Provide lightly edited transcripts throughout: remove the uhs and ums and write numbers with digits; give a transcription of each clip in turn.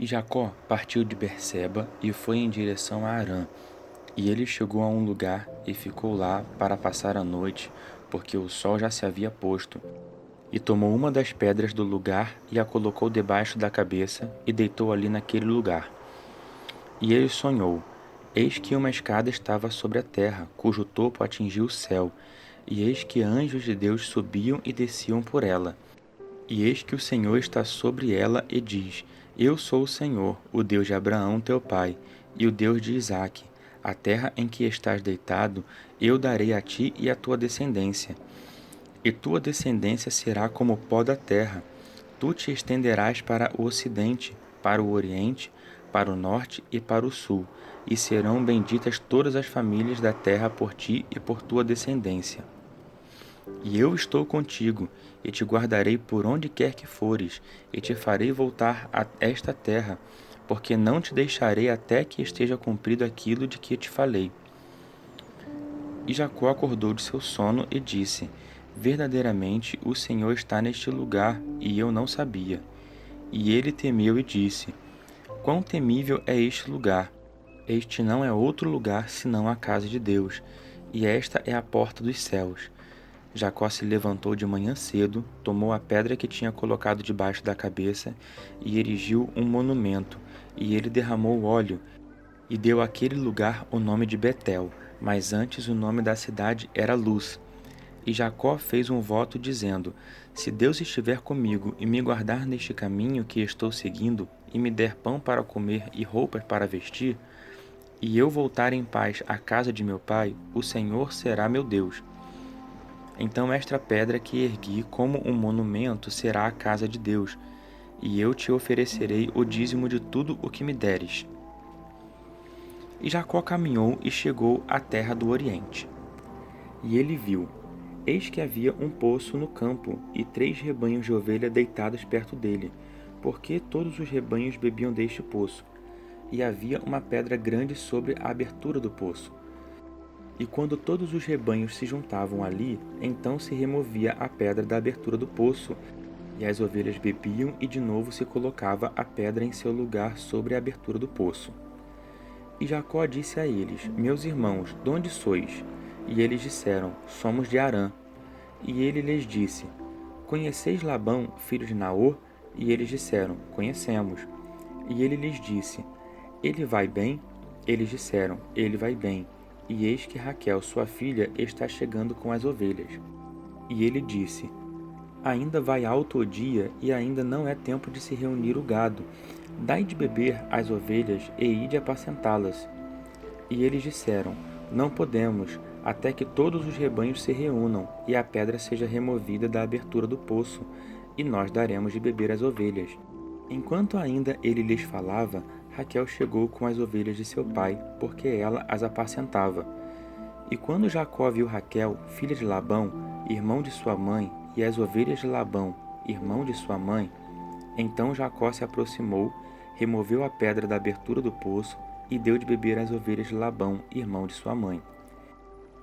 E Jacó partiu de Berseba e foi em direção a Harã. E ele chegou a um lugar e ficou lá para passar a noite, porque o sol já se havia posto. E tomou uma das pedras do lugar e a colocou debaixo da cabeça e deitou ali naquele lugar. E ele sonhou: eis que uma escada estava sobre a terra, cujo topo atingia o céu, e eis que anjos de Deus subiam e desciam por ela. E eis que o Senhor está sobre ela e diz: Eu sou o Senhor, o Deus de Abraão teu pai, e o Deus de Isaque. A terra em que estás deitado, eu darei a ti e à tua descendência. E tua descendência será como o pó da terra. Tu te estenderás para o ocidente, para o oriente, para o norte e para o sul, e serão benditas todas as famílias da terra por ti e por tua descendência. E eu estou contigo, e te guardarei por onde quer que fores, e te farei voltar a esta terra, porque não te deixarei até que esteja cumprido aquilo de que te falei. E Jacó acordou de seu sono e disse: Verdadeiramente o Senhor está neste lugar, e eu não sabia. E ele temeu e disse: Quão temível é este lugar! Este não é outro lugar senão a casa de Deus, e esta é a porta dos céus. Jacó se levantou de manhã cedo, tomou a pedra que tinha colocado debaixo da cabeça e erigiu um monumento, e ele derramou óleo e deu àquele lugar o nome de Betel, mas antes o nome da cidade era Luz. E Jacó fez um voto dizendo: Se Deus estiver comigo e me guardar neste caminho que estou seguindo, e me der pão para comer e roupas para vestir, e eu voltar em paz à casa de meu pai, o Senhor será meu Deus. Então esta pedra que ergui como um monumento será a casa de Deus, e eu te oferecerei o dízimo de tudo o que me deres. E Jacó caminhou e chegou à terra do Oriente. E ele viu, eis que havia um poço no campo, e 3 rebanhos de ovelha deitados perto dele, porque todos os rebanhos bebiam deste poço. E havia uma pedra grande sobre a abertura do poço. E quando todos os rebanhos se juntavam ali, então se removia a pedra da abertura do poço, e as ovelhas bebiam, e de novo se colocava a pedra em seu lugar sobre a abertura do poço. E Jacó disse a eles: Meus irmãos, de onde sois? E eles disseram: Somos de Harã. E ele lhes disse: Conheceis Labão, filho de Naor? E eles disseram: Conhecemos. E ele lhes disse: Ele vai bem? Eles disseram: Ele vai bem. E eis que Raquel, sua filha, está chegando com as ovelhas. E ele disse: Ainda vai alto o dia, e ainda não é tempo de se reunir o gado. Dai de beber às ovelhas, e ide apacentá-las. E eles disseram: Não podemos, até que todos os rebanhos se reúnam, e a pedra seja removida da abertura do poço, e nós daremos de beber às ovelhas. Enquanto ainda ele lhes falava, Raquel chegou com as ovelhas de seu pai, porque ela as apacentava. E quando Jacó viu Raquel, filha de Labão, irmão de sua mãe, e as ovelhas de Labão, irmão de sua mãe, então Jacó se aproximou, removeu a pedra da abertura do poço e deu de beber às ovelhas de Labão, irmão de sua mãe.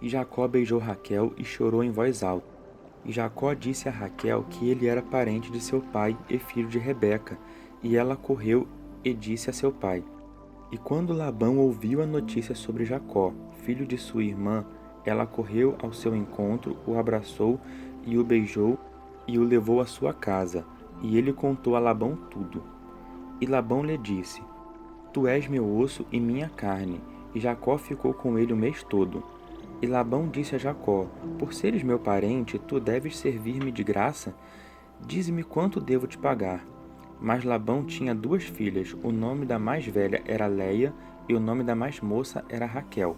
E Jacó beijou Raquel e chorou em voz alta. E Jacó disse a Raquel que ele era parente de seu pai e filho de Rebeca, e ela correu e disse a seu pai. E quando Labão ouviu a notícia sobre Jacó, filho de sua irmã, ela correu ao seu encontro, o abraçou e o beijou e o levou à sua casa. E ele contou a Labão tudo. E Labão lhe disse: Tu és meu osso e minha carne. E Jacó ficou com ele o mês todo. E Labão disse a Jacó: Por seres meu parente, tu deves servir-me de graça? Dize-me quanto devo te pagar. Mas Labão tinha 2 filhas, o nome da mais velha era Leia, e o nome da mais moça era Raquel.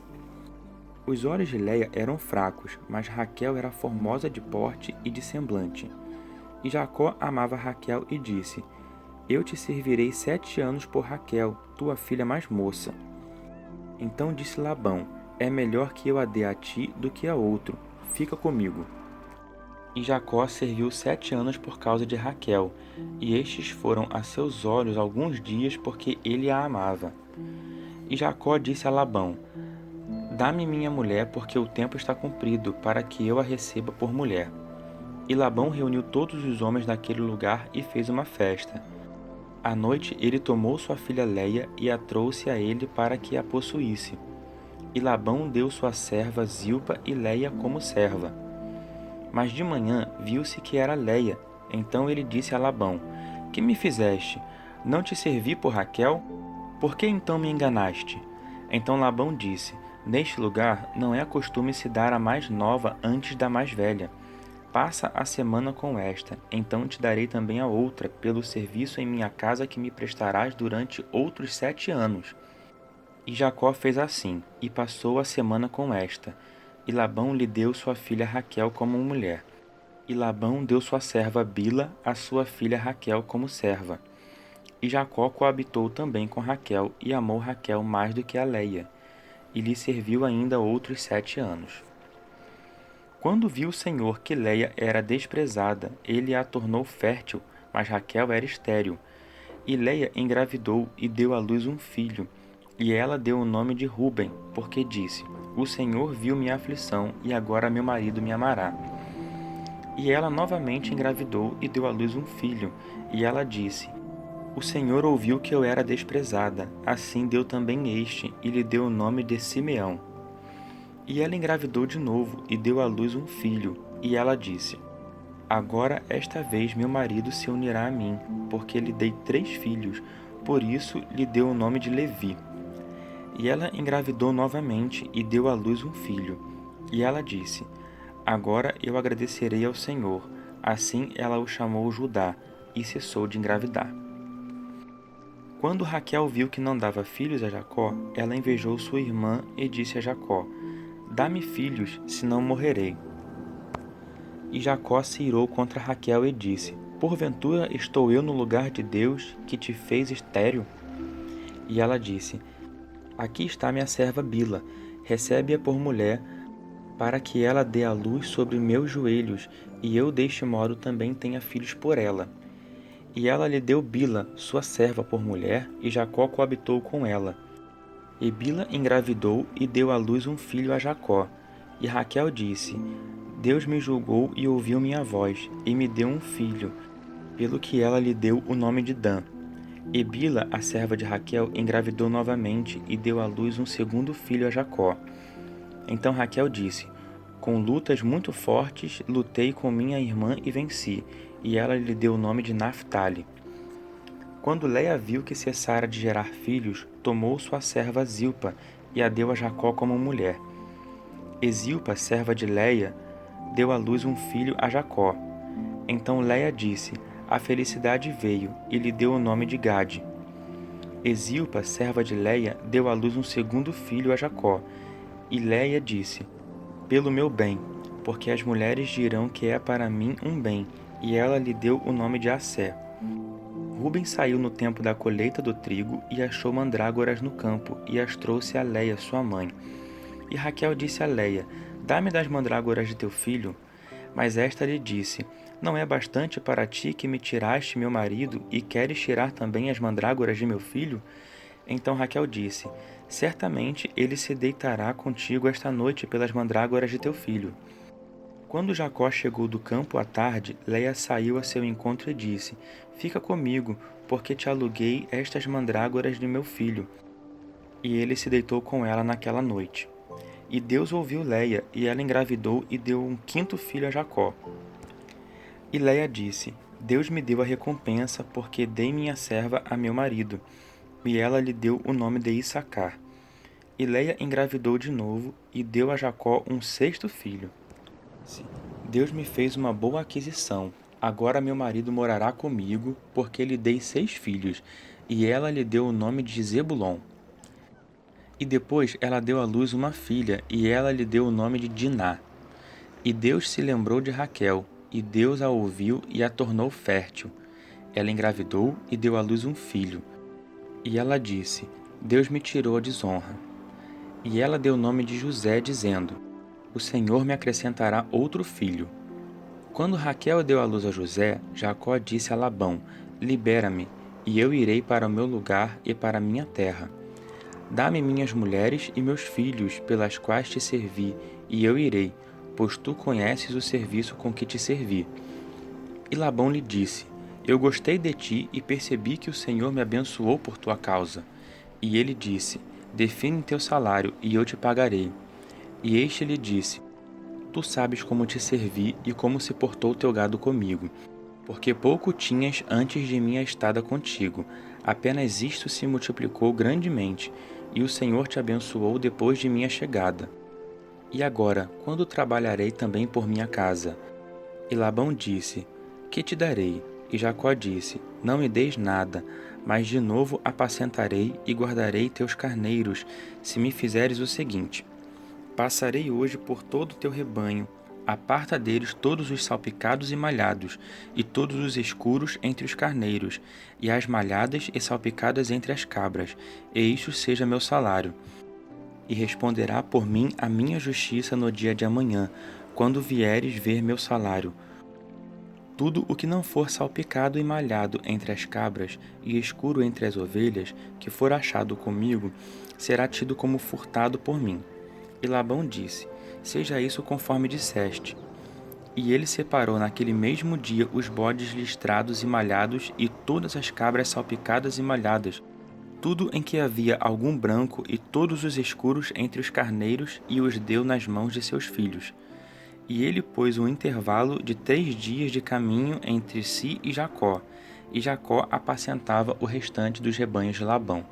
Os olhos de Leia eram fracos, mas Raquel era formosa de porte e de semblante. E Jacó amava Raquel e disse: Eu te servirei 7 anos por Raquel, tua filha mais moça. Então disse Labão: É melhor que eu a dê a ti do que a outro. Fica comigo. E Jacó serviu 7 anos por causa de Raquel, e estes foram a seus olhos alguns dias porque ele a amava. E Jacó disse a Labão: Dá-me minha mulher, porque o tempo está cumprido, para que eu a receba por mulher. E Labão reuniu todos os homens daquele lugar e fez uma festa. À noite ele tomou sua filha Léia e a trouxe a ele para que a possuísse. E Labão deu sua serva Zilpa e Léia como serva. Mas de manhã viu-se que era Léia. Então ele disse a Labão: Que me fizeste? Não te servi por Raquel? Por que então me enganaste? Então Labão disse: Neste lugar não é costume se dar a mais nova antes da mais velha. Passa a semana com esta, então te darei também a outra, pelo serviço em minha casa que me prestarás durante outros 7 anos. E Jacó fez assim, e passou a semana com esta. E Labão lhe deu sua filha Raquel como mulher. E Labão deu sua serva Bila a sua filha Raquel como serva. E Jacó coabitou também com Raquel, e amou Raquel mais do que a Léia, e lhe serviu ainda outros 7 anos. Quando viu o Senhor que Léia era desprezada, ele a tornou fértil, mas Raquel era estéril. E Léia engravidou e deu à luz um filho, e ela deu o nome de Ruben, porque disse: O Senhor viu minha aflição, e agora meu marido me amará. E ela novamente engravidou e deu à luz um filho, e ela disse: O Senhor ouviu que eu era desprezada, assim deu também este, e lhe deu o nome de Simeão. E ela engravidou de novo e deu à luz um filho, e ela disse: Agora esta vez meu marido se unirá a mim, porque lhe dei 3 filhos, por isso lhe deu o nome de Levi. E ela engravidou novamente e deu à luz um filho. E ela disse: Agora eu agradecerei ao Senhor. Assim ela o chamou Judá, e cessou de engravidar. Quando Raquel viu que não dava filhos a Jacó, ela invejou sua irmã e disse a Jacó: Dá-me filhos, senão morrerei. E Jacó se irou contra Raquel e disse: Porventura estou eu no lugar de Deus, que te fez estéril? E ela disse: Aqui está minha serva Bila, recebe-a por mulher, para que ela dê à luz sobre meus joelhos, e eu deste modo também tenha filhos por ela. E ela lhe deu Bila, sua serva, por mulher, e Jacó coabitou com ela. E Bila engravidou e deu à luz um filho a Jacó. E Raquel disse: Deus me julgou e ouviu minha voz, e me deu um filho, pelo que ela lhe deu o nome de Dan. E Bila, a serva de Raquel, engravidou novamente e deu à luz um segundo filho a Jacó. Então Raquel disse: Com lutas muito fortes lutei com minha irmã e venci, e ela lhe deu o nome de Naphtali. Quando Léia viu que cessara de gerar filhos, tomou sua serva Zilpa e a deu a Jacó como mulher. E Zilpa, serva de Léia, deu à luz um filho a Jacó. Então Léia disse: A felicidade veio, e lhe deu o nome de Gade. E Zilpa, serva de Léia, deu à luz um segundo filho a Jacó. E Léia disse: Pelo meu bem, porque as mulheres dirão que é para mim um bem, e ela lhe deu o nome de Assé. Ruben saiu no tempo da colheita do trigo e achou mandrágoras no campo, e as trouxe a Léia, sua mãe. E Raquel disse a Léia: Dá-me das mandrágoras de teu filho. Mas esta lhe disse: Não é bastante para ti que me tiraste meu marido, e queres tirar também as mandrágoras de meu filho? Então Raquel disse: Certamente ele se deitará contigo esta noite pelas mandrágoras de teu filho. Quando Jacó chegou do campo à tarde, Léia saiu a seu encontro e disse: Fica comigo, porque te aluguei estas mandrágoras de meu filho. E ele se deitou com ela naquela noite. E Deus ouviu Léia, e ela engravidou e deu um quinto filho a Jacó. E Léia disse: Deus me deu a recompensa, porque dei minha serva a meu marido. E ela lhe deu o nome de Issacar. E Léia engravidou de novo, e deu a Jacó um sexto filho. Deus me fez uma boa aquisição. Agora meu marido morará comigo, porque lhe dei 6 filhos, e ela lhe deu o nome de Zebulon. E depois ela deu à luz uma filha, e ela lhe deu o nome de Diná. E Deus se lembrou de Raquel, e Deus a ouviu e a tornou fértil. Ela engravidou e deu à luz um filho. E ela disse: Deus me tirou a desonra. E ela deu o nome de José, dizendo: O Senhor me acrescentará outro filho. Quando Raquel deu à luz a José, Jacó disse a Labão: Libera-me, e eu irei para o meu lugar e para a minha terra. Dá-me minhas mulheres e meus filhos, pelas quais te servi, e eu irei, pois tu conheces o serviço com que te servi. E Labão lhe disse: Eu gostei de ti e percebi que o Senhor me abençoou por tua causa. E ele disse: Define teu salário, e eu te pagarei. E este lhe disse: Tu sabes como te servi e como se portou teu gado comigo, porque pouco tinhas antes de minha estada contigo. Apenas isto se multiplicou grandemente, e o Senhor te abençoou depois de minha chegada. E agora, quando trabalharei também por minha casa? E Labão disse: Que te darei? E Jacó disse: Não me deis nada, mas de novo apacentarei e guardarei teus carneiros, se me fizeres o seguinte: Passarei hoje por todo o teu rebanho, aparta deles todos os salpicados e malhados, e todos os escuros entre os carneiros, e as malhadas e salpicadas entre as cabras, e isto seja meu salário. E responderá por mim a minha justiça no dia de amanhã, quando vieres ver meu salário. Tudo o que não for salpicado e malhado entre as cabras e escuro entre as ovelhas, que for achado comigo, será tido como furtado por mim. E Labão disse: Seja isso conforme disseste. E ele separou naquele mesmo dia os bodes listrados e malhados e todas as cabras salpicadas e malhadas, tudo em que havia algum branco e todos os escuros entre os carneiros, e os deu nas mãos de seus filhos. E ele pôs um intervalo de 3 dias de caminho entre si e Jacó apacentava o restante dos rebanhos de Labão.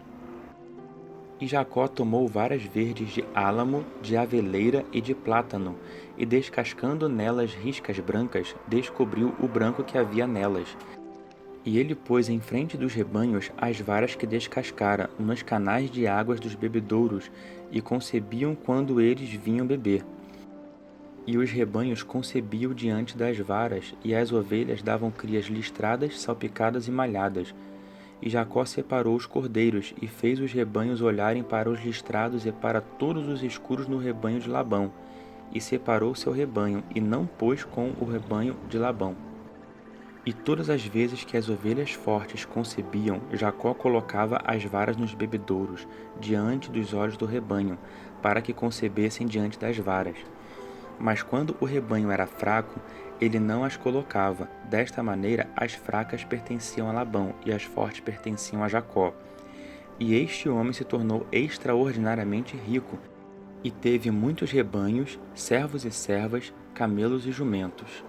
E Jacó tomou varas verdes de álamo, de aveleira e de plátano, e descascando nelas riscas brancas, descobriu o branco que havia nelas. E ele pôs em frente dos rebanhos as varas que descascara nos canais de águas dos bebedouros, e concebiam quando eles vinham beber. E os rebanhos concebiam diante das varas, e as ovelhas davam crias listradas, salpicadas e malhadas. E Jacó separou os cordeiros, e fez os rebanhos olharem para os listrados e para todos os escuros no rebanho de Labão. E separou seu rebanho, e não pôs com o rebanho de Labão. E todas as vezes que as ovelhas fortes concebiam, Jacó colocava as varas nos bebedouros, diante dos olhos do rebanho, para que concebessem diante das varas. Mas quando o rebanho era fraco, ele não as colocava. Desta maneira, as fracas pertenciam a Labão e as fortes pertenciam a Jacó. E este homem se tornou extraordinariamente rico, e teve muitos rebanhos, servos e servas, camelos e jumentos.